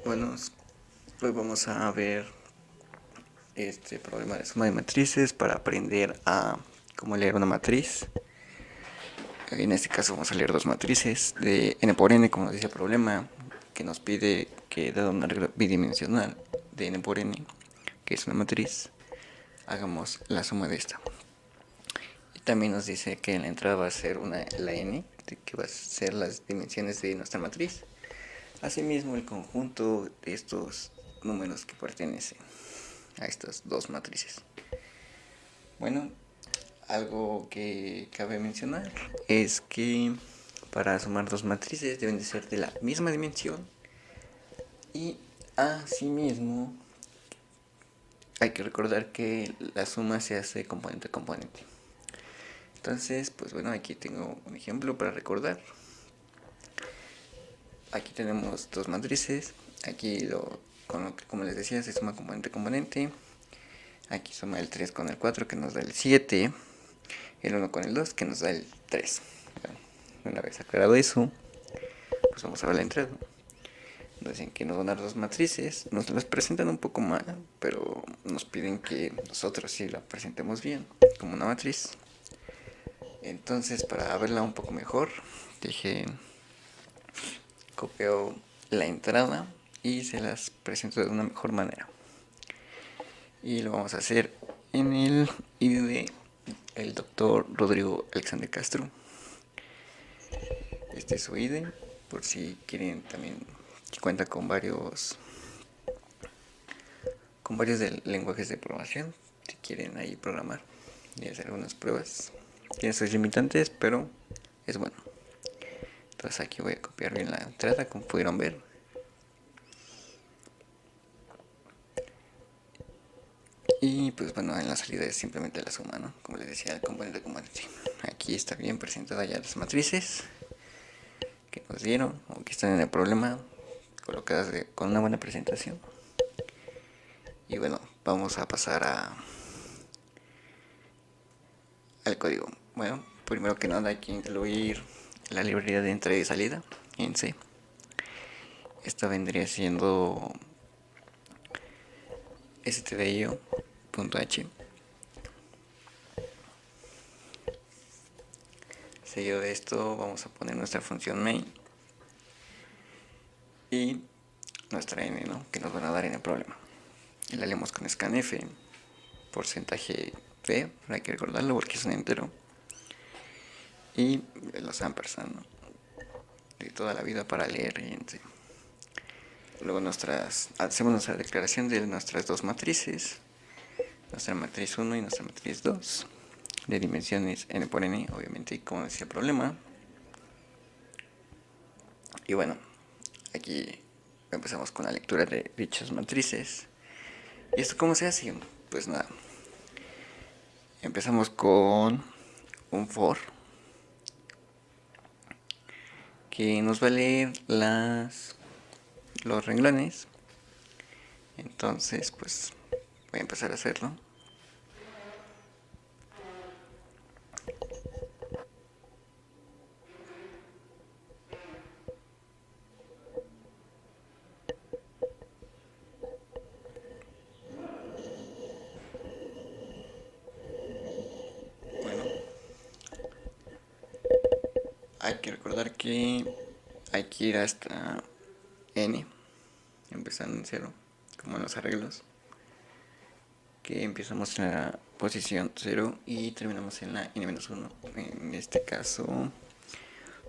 Bueno, hoy vamos a ver este problema de suma de matrices para aprender a cómo leer una matriz. En este caso vamos a leer dos matrices de n por n, como nos dice el problema, que nos pide que dado una regla bidimensional de n por n, que es una matriz, hagamos la suma de esta. Y también nos dice que en la entrada va a ser la n, que va a ser las dimensiones de nuestra matriz. Asimismo, el conjunto de estos números que pertenecen a estas dos matrices. Bueno, algo que cabe mencionar es que para sumar dos matrices deben de ser de la misma dimensión y asimismo hay que recordar que la suma se hace componente a componente. Entonces, pues bueno, aquí tengo un ejemplo para recordar. Aquí tenemos dos matrices. Aquí como les decía, se suma componente a componente. Aquí suma el 3 con el 4 que nos da el 7. El 1 con el 2 que nos da el 3. Bueno, una vez aclarado eso, pues vamos a ver la entrada. Nos dicen que nos van a dar dos matrices. Nos las presentan un poco mal, pero nos piden que nosotros sí la presentemos bien, como una matriz. Entonces, para verla un poco mejor, copio la entrada y se las presento de una mejor manera. Y lo vamos a hacer en el IDE el doctor Rodrigo Alexander Castro. Este es su IDE, por si quieren también, que cuenta con varios lenguajes de programación, si quieren ahí programar y hacer algunas pruebas. Tiene sus limitantes, pero es bueno. Entonces aquí voy a copiar bien la entrada, como pudieron ver. Y pues bueno, en la salida es simplemente la suma, ¿no? Como les decía, el componente a componente. Aquí está bien presentada ya las matrices que nos dieron o que están en el problema, colocadas con una buena presentación. Y bueno, vamos a pasar al código. Bueno, primero que nada hay que incluir la librería de entrada y salida en C. Esta vendría siendo stdio.h. Seguido de esto vamos a poner nuestra función main y nuestra n, ¿no?, que nos van a dar en el problema. Y la leemos con scanf, porcentaje p, hay que recordarlo porque es un entero, y los ampersand, ¿no?, de toda la vida para leer en C. Luego hacemos nuestra declaración de nuestras dos matrices, nuestra matriz 1 y nuestra matriz 2, de dimensiones n por n, obviamente, como decía el problema. Y bueno, aquí empezamos con la lectura de dichas matrices. ¿Y esto cómo se hace? Pues nada, empezamos con un for que nos va a leer los renglones. Entonces, pues voy a empezar a hacerlo. Bueno, hay que recordar que hay que ir hasta n, empezando en 0, como en los arreglos, que empezamos en la posición 0 y terminamos en la n-1. En este caso,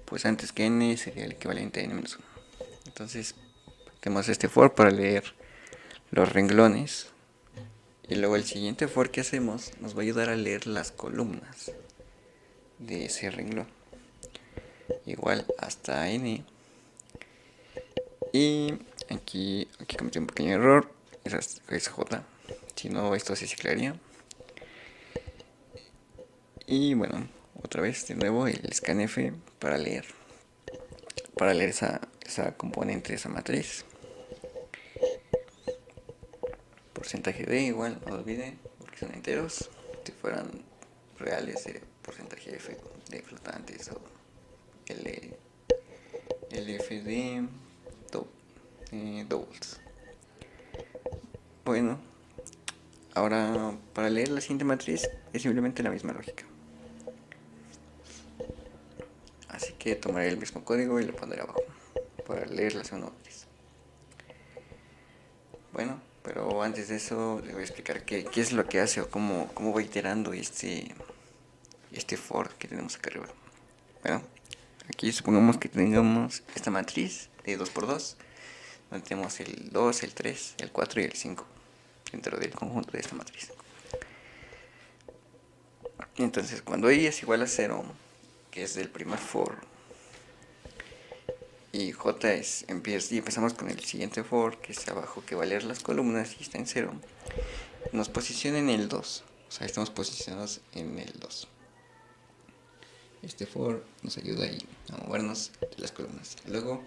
pues antes que n sería el equivalente a n-1. Entonces, tenemos este for para leer los renglones. Y luego el siguiente for que hacemos nos va a ayudar a leer las columnas de ese renglón. Igual hasta n. Y aquí cometí un pequeño error. Es j. Si no, esto se ciclaría. Y bueno, otra vez de nuevo el scanf para leer esa componente de esa matriz. porcentaje de igual, no lo olviden, porque son enteros. Si fueran reales sería porcentaje F de flotantes o LF de doubles. Bueno, ahora para leer la siguiente matriz es simplemente la misma lógica. Así que tomaré el mismo código y lo pondré abajo para leer la segunda matriz. Bueno, pero antes de eso les voy a explicar qué es lo que hace o cómo va iterando este for que tenemos acá arriba. Bueno, aquí supongamos que tengamos esta matriz de 2×2, donde tenemos el 2, el 3, el 4 y el 5 dentro del conjunto de esta matriz. Entonces, cuando i es igual a 0, que es del primer for, y j y empezamos con el siguiente for, que es abajo, que va a leer las columnas y está en 0, nos posiciona en el 2. O sea, estamos posicionados en el 2. Este for nos ayuda ahí a movernos de las columnas. Luego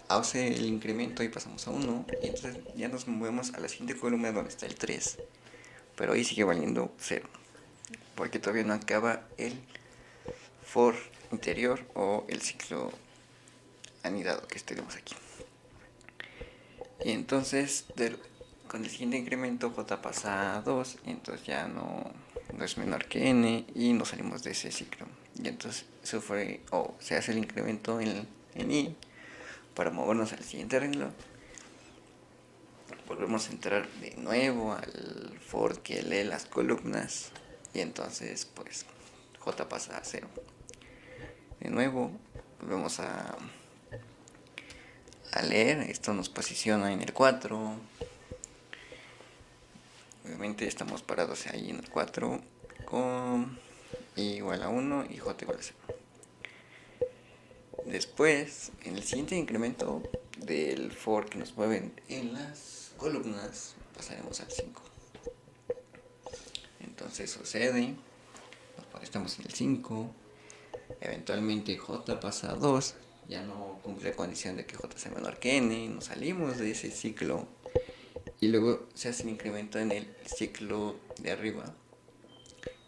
hace el incremento y pasamos a 1, y entonces ya nos movemos a la siguiente columna donde está el 3, pero ahí sigue valiendo 0, porque todavía no acaba el for interior o el ciclo anidado que tenemos aquí. Y entonces con el siguiente incremento j pasa a 2, y entonces ya no es menor que n y nos salimos de ese ciclo. Y entonces se hace el incremento en i para movernos al siguiente renglón. Volvemos a entrar de nuevo al for que lee las columnas, y entonces pues j pasa a 0. De nuevo volvemos a leer, esto nos posiciona en el 4. Obviamente estamos parados ahí en el 4 con i igual a 1 y j igual a 0. Después, en el siguiente incremento del for que nos mueven en las columnas, pasaremos al 5. Entonces sucede, estamos en el 5, eventualmente j pasa a 2, ya no cumple la condición de que j sea menor que n, nos salimos de ese ciclo y luego se hace el incremento en el ciclo de arriba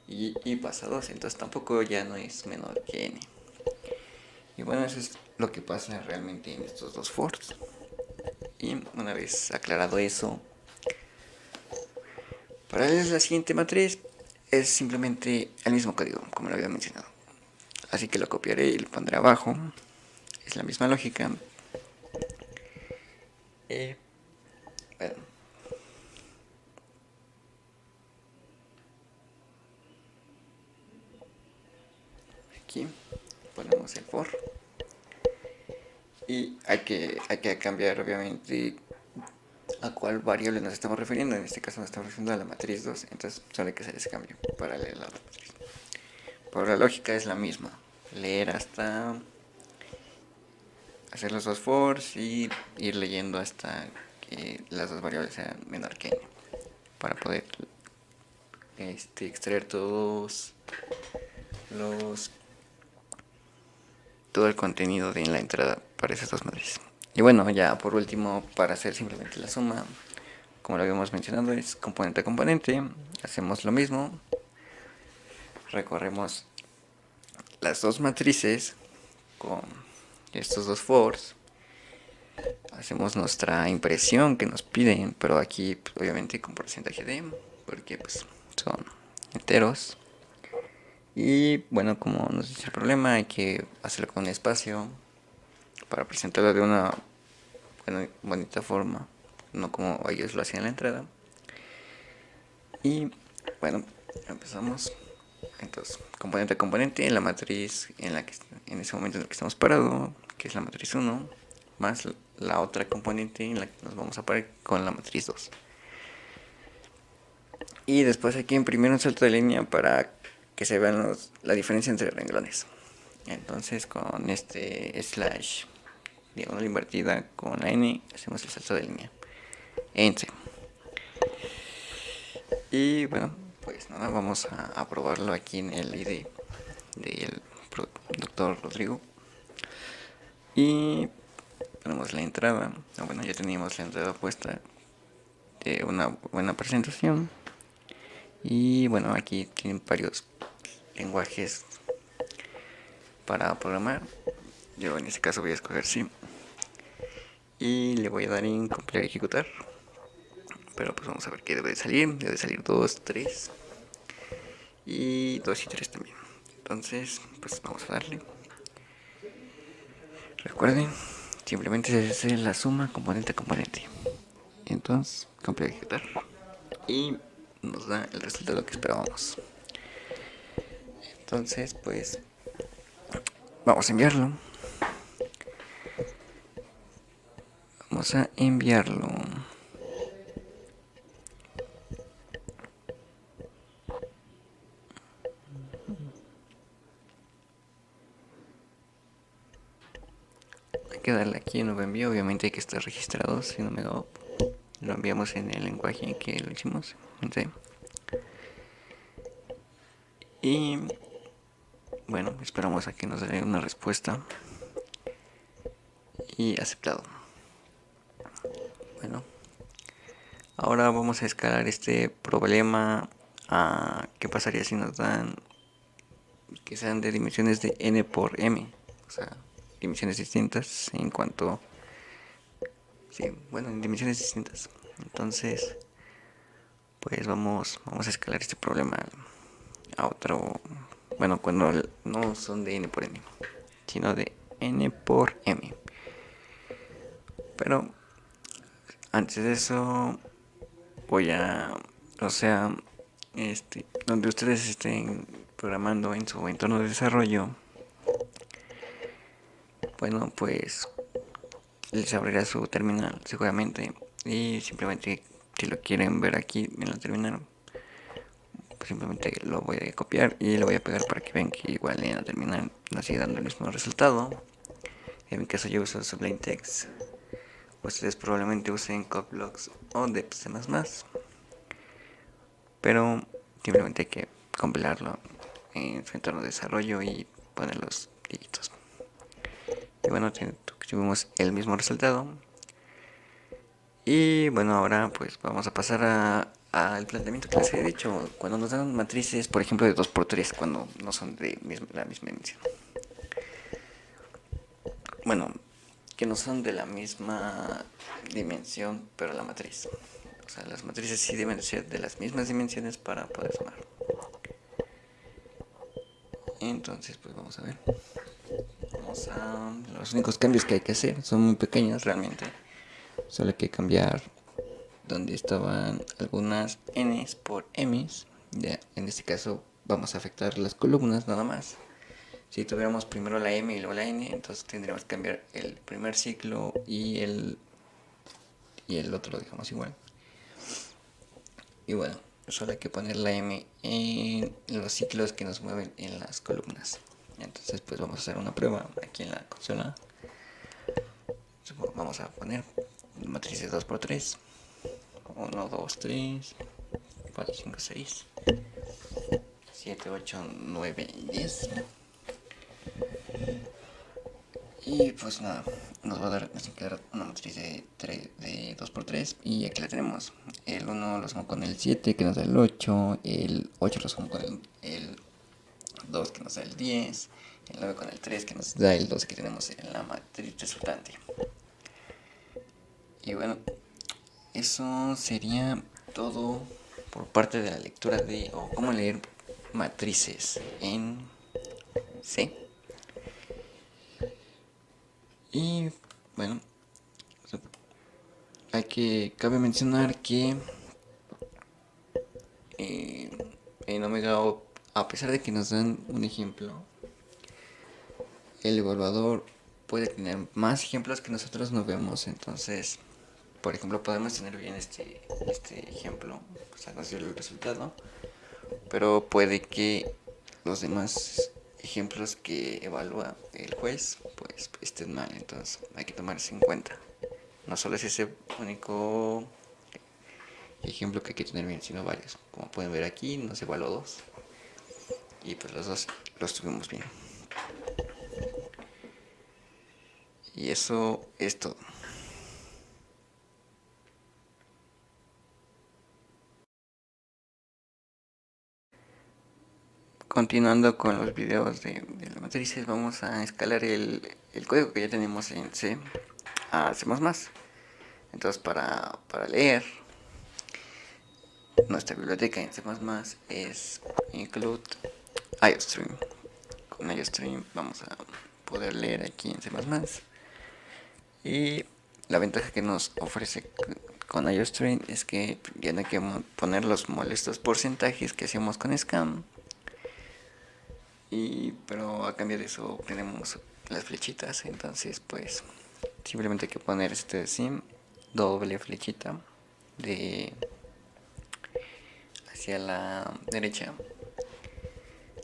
y pasa a 2, entonces tampoco ya no es menor que n. Y bueno, eso es lo que pasa realmente en estos dos fors. Y una vez aclarado eso, para leer la siguiente matriz es simplemente el mismo código, como lo había mencionado. Así que lo copiaré y lo pondré abajo. Es la misma lógica. Bueno. Aquí ponemos el for. Y hay que cambiar obviamente a cuál variable nos estamos refiriendo. En este caso nos estamos refiriendo a la matriz 2, entonces solo hay que hacer ese cambio para leer la otra matriz. Pero la lógica es la misma, leer hasta hacer los dos fors y ir leyendo hasta que las dos variables sean menor que n, para poder extraer todo el contenido de la entrada para esas dos matrices. Y bueno, ya por último, para hacer simplemente la suma, como lo habíamos mencionado, es componente a componente. Hacemos lo mismo, recorremos las dos matrices con estos dos fors, hacemos nuestra impresión que nos piden, pero aquí pues, obviamente con porcentaje de, porque pues son enteros. Y bueno, como nos dice el problema, hay que hacerlo con un espacio para presentarlo de una bonita forma, no como ellos lo hacían en la entrada. Y bueno, empezamos. Entonces, componente a componente, en la matriz en ese momento en el que estamos parados, que es la matriz 1, más la otra componente en la que nos vamos a parar con la matriz 2. Y después hay que imprimir un salto de línea para que se vean la diferencia entre renglones. Entonces con este slash diagonal invertida con la n hacemos el salto de línea. Enter. Y bueno, pues nada, vamos a probarlo aquí en el ID del doctor Rodrigo. Y ponemos la entrada. Bueno, ya teníamos la entrada puesta de una buena presentación. Y bueno, aquí tienen varios lenguajes para programar. Yo en este caso voy a escoger C y le voy a dar en compilar y ejecutar. Pero pues vamos a ver qué debe de salir. Debe de salir 2, 3 y 2 y 3 también. Entonces pues vamos a darle. Recuerden, simplemente se hace la suma componente a componente. Entonces compilar y ejecutar y nos da el resultado que esperábamos. Entonces pues vamos a enviarlo. Vamos a enviarlo. Hay que darle aquí en nuevo envío. Obviamente hay que estar registrado. Si no me lo enviamos en el lenguaje en que lo hicimos. ¿Sí? Y bueno, esperamos a que nos dé una respuesta. Y aceptado. Bueno, ahora vamos a escalar este problema a qué pasaría si nos dan que sean de dimensiones de n por m. O sea, dimensiones distintas en cuanto... Sí, bueno, en dimensiones distintas. Entonces, pues vamos a escalar este problema a otro... Bueno, cuando no son de n por n, sino de n por m. Pero antes de eso voy a... O sea, donde ustedes estén programando en su entorno de desarrollo, bueno, pues les abrirá su terminal seguramente y simplemente si lo quieren ver aquí en la terminal, pues simplemente lo voy a copiar y lo voy a pegar para que vean que igual en la terminal nos sigue dando el mismo resultado. En mi caso yo uso Sublime Text, ustedes probablemente usen Copblocks o Depth++, pero simplemente hay que compilarlo en su entorno de desarrollo y poner los dígitos. Y bueno, tuvimos el mismo resultado. Y bueno, ahora pues vamos a pasar al planteamiento que les he dicho. Cuando nos dan matrices, por ejemplo, de 2×3, cuando no son de la misma dimensión. Bueno, que no son de la misma dimensión, pero la matriz. O sea, las matrices sí deben ser de las mismas dimensiones para poder sumar. Entonces, pues vamos a ver. Los únicos cambios que hay que hacer son muy pequeños realmente. Solo hay que cambiar donde estaban algunas n's por m's. Ya, en este caso vamos a afectar las columnas nada más. Si tuviéramos primero la m y luego la n, entonces tendríamos que cambiar el primer ciclo y el otro lo dejamos igual. Y bueno, solo hay que poner la m en los ciclos que nos mueven en las columnas. Entonces pues vamos a hacer una prueba aquí en la consola. Vamos a poner matrices 2×3. 1, 2, 3, 4, 5, 6, 7, 8, 9 y 10. Y pues nada, nos va a dar una matriz de 2×3 y aquí la tenemos. El 1 lo sumo con el 7 que nos da el 8, el 8 lo sumo con el 2 que nos da el 10, el 9 con el 3 que nos da el 12 que tenemos en la matriz resultante. Y bueno, eso sería todo por parte de la lectura de o cómo leer matrices en C. Y bueno, cabe mencionar que en Omega a pesar de que nos dan un ejemplo, el evaluador puede tener más ejemplos que nosotros no vemos. Entonces, por ejemplo, podemos tener bien este ejemplo, o sea, nos dio el resultado, pero puede que los demás ejemplos que evalúa el juez pues estén mal. Entonces hay que tomarse en cuenta. No solo es ese único ejemplo que hay que tener bien, sino varios. Como pueden ver aquí, nos evaluó 2 y pues los dos los tuvimos bien. Y eso es todo. continuando con los videos de las matrices, vamos a escalar el código que ya tenemos en C a C++. Entonces para leer nuestra biblioteca en C++ es include IOStream. Con IOStream vamos a poder leer aquí en C++. Y la ventaja que nos ofrece con IOStream es que ya no hay que poner los molestos porcentajes que hacemos con Scam. Pero a cambio de eso tenemos las flechitas, entonces pues simplemente hay que poner este sim doble flechita de hacia la derecha,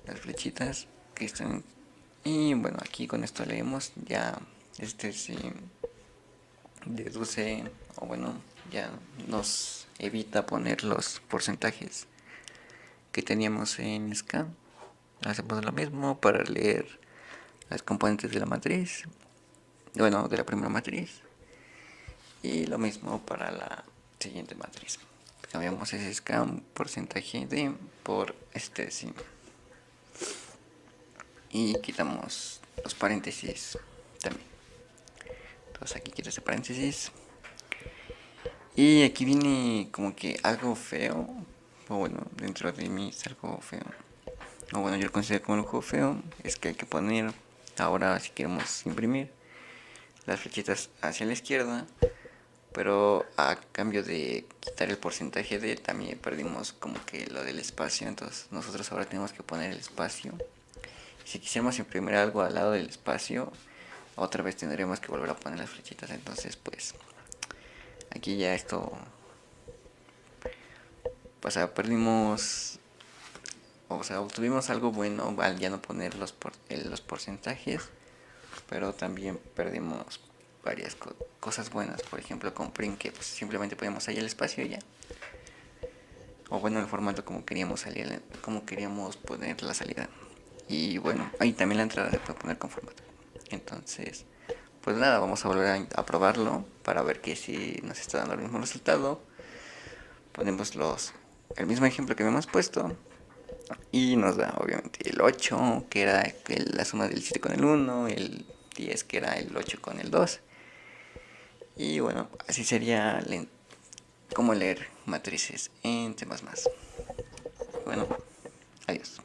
las flechitas que están, y bueno, aquí con esto leemos ya este sim deduce, o bueno, ya nos evita poner los porcentajes que teníamos en scan. Hacemos lo mismo para leer las componentes de la matriz, bueno, de la primera matriz, y lo mismo para la siguiente matriz. Cambiamos ese scan porcentaje de por este sim y quitamos los paréntesis también. Entonces aquí quito ese paréntesis y aquí viene como que algo feo, o bueno, dentro de mí es algo feo, o bueno, yo lo considero como algo feo, es que hay que poner ahora, si queremos imprimir, las flechitas hacia la izquierda, pero a cambio de quitar el porcentaje de, también perdimos como que lo del espacio. Entonces nosotros ahora tenemos que poner el espacio. Si quisiéramos imprimir algo al lado del espacio, otra vez tendríamos que volver a poner las flechitas. Entonces pues aquí ya esto, o sea, perdimos, o sea, obtuvimos algo bueno al ya no poner los porcentajes, pero también perdimos varias cosas buenas. Por ejemplo, con print, que pues simplemente ponemos ahí el espacio y ya, o bueno, el formato como queríamos salir, como queríamos poner la salida. Y bueno, ahí también la entrada se puede poner con formato. Entonces pues nada, vamos a volver a probarlo para ver que si nos está dando el mismo resultado. Ponemos el mismo ejemplo que habíamos puesto y nos da obviamente el 8, que era la suma del 7 con el 1, el 10, que era el 8 con el 2. Y bueno, así sería como leer matrices en C++. Bueno, adiós.